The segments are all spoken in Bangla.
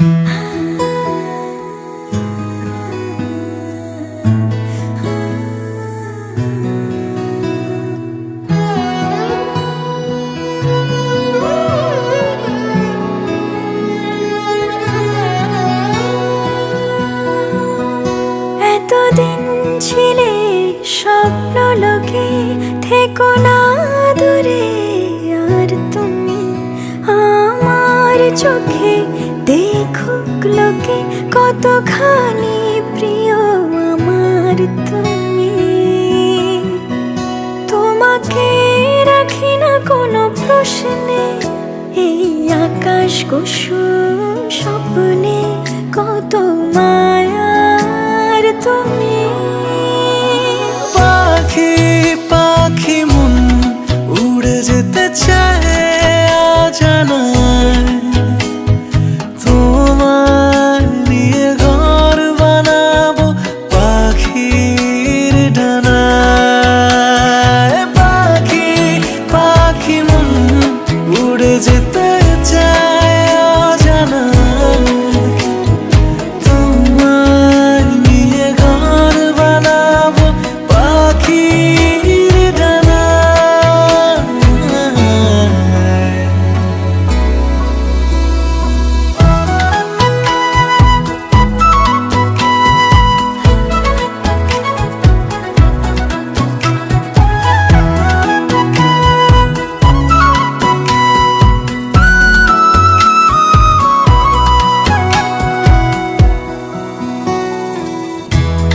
এতদিন ছিলে স্বপ্ন লোকে, থেকো না দূরে আর তুমি আমার চোখে। দেখুক লোকে কতখানি প্রিয় আমার তুমি। তোমাকে রাখি না কোনো প্রশ্নে, এই আকাশ কুসুম স্বপ্নে কত মায়ার তুমি। পাখি পাখি মন উড়ে যেতে চায় অজানায়, তোমায় নিয়ে ঘর বানাবো পাখির ডানায়। পাখি পাখি মন উড়ে যেতে চায় অজানায়, তোমায় নিয়ে ঘর বানাবো পাখির ডানায়।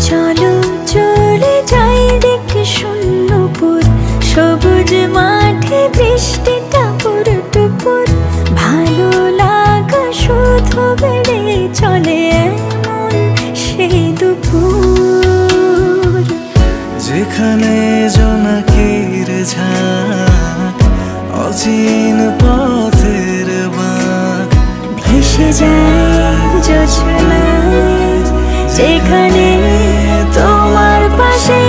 চলো চলে যাই দেখে শূন্যপুর, সবুজ মাঠে বৃষ্টিটা পুরো টুপুর। ভালো লাগা শুধু বেড়ে চলে এমন সেই দুপুর, যেখানে জোনাকির ঝাঁক অচিন পথের বাঁক ভেসে যায় জোছনায়। যেখানে তোমার পাশে